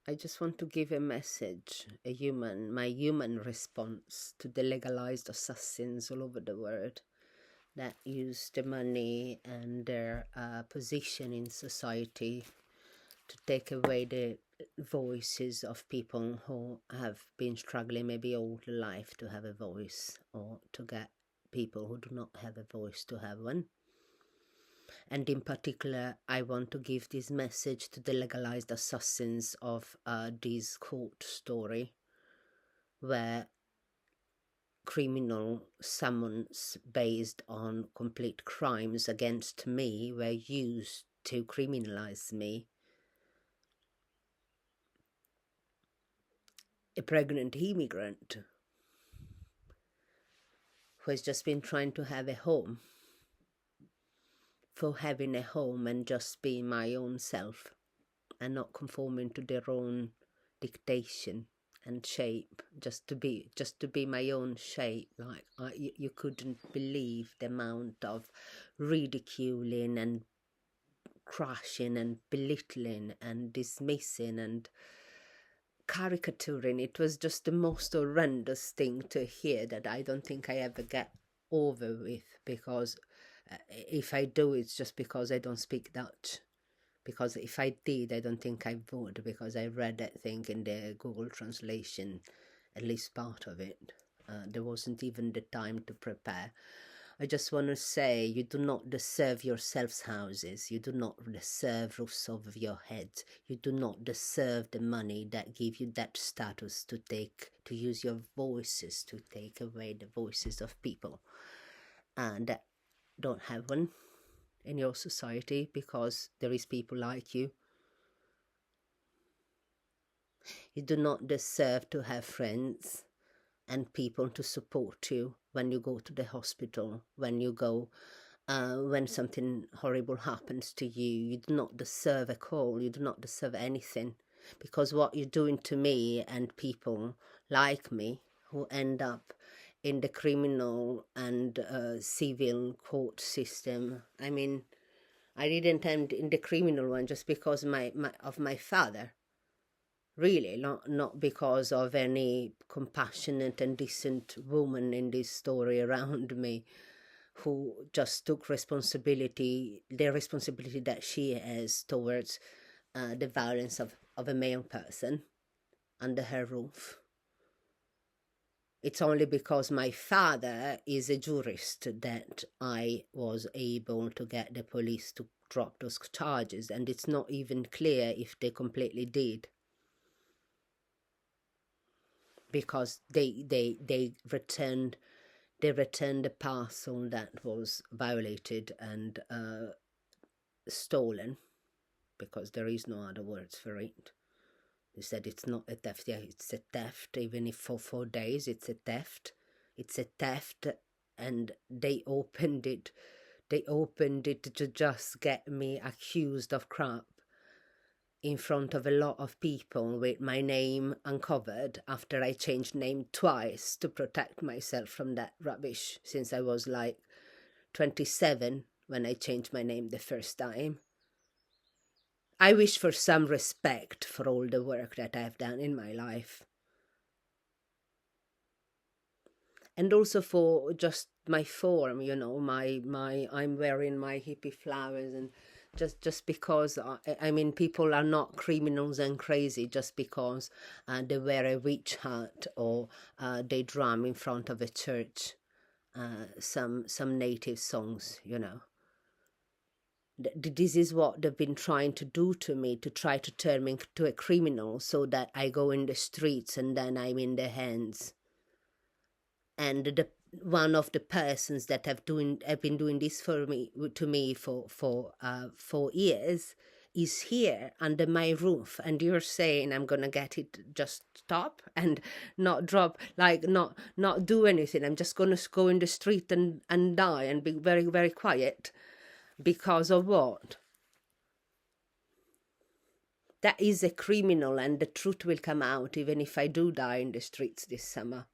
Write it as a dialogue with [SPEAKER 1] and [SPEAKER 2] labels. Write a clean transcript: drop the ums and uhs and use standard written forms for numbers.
[SPEAKER 1] I just want to give a message, my human response to the legalized assassins all over the world that use the money and their position in society to take away the voices of people who have been struggling maybe all their life to have a voice, or to get people who do not have a voice to have one. And in particular, I want to give this message to the legalized assassins of this court story, where criminal summons based on complete crimes against me were used to criminalize me. A pregnant immigrant who has just been trying to have a home, for having a home and just being my own self and not conforming to their own dictation and shape, just to be my own shape. Like you couldn't believe the amount of ridiculing and crushing and belittling and dismissing and caricaturing. It was just the most horrendous thing to hear that I don't think I ever get over with, because if I do, it's just because I don't speak Dutch. Because if I did, I don't think I would, because I read that thing in the Google translation, at least part of it. There wasn't even the time to prepare. I just want to say, you do not deserve yourselves houses. You do not deserve roofs over your heads. You do not deserve the money that give you that status to use your voices to take away the voices of people that don't have one in your society, because there is people like you. You do not deserve to have friends and people to support you when you go to the hospital, when you go, when something horrible happens to you. You do not deserve a call. You do not deserve anything, because what you're doing to me and people like me who end up in the criminal and civil court system. I mean, I didn't end in the criminal one just because of my father. Really, not because of any compassionate and decent woman in this story around me who just took the responsibility that she has towards the violence of a male person under her roof. It's only because my father is a jurist that I was able to get the police to drop those charges, and it's not even clear if they completely did, because they returned the parcel that was violated and stolen, because there is no other words for it. They said it's not a theft. Yeah, it's a theft. Even if for 4 days, it's a theft. It's a theft, and they opened it. They opened it to just get me accused of crap in front of a lot of people with my name uncovered after I changed name twice to protect myself from that rubbish, since I was like 27 when I changed my name the first time. I wish for some respect for all the work that I've done in my life. And also for just my form, I'm wearing my hippie flowers, and just because, I mean, people are not criminals and crazy just because they wear a witch hat or they drum in front of a church some native songs, This is what they've been trying to do to me, to try to turn me into a criminal so that I go in the streets and then I'm in their hands. And one of the persons that have been doing this to me for 4 years is here under my roof, and you're saying I'm gonna get it just stop and not drop, like not do anything. I'm just gonna go in the street and die and be very, very quiet. Because of what? That is a criminal, and the truth will come out even if I do die in the streets this summer.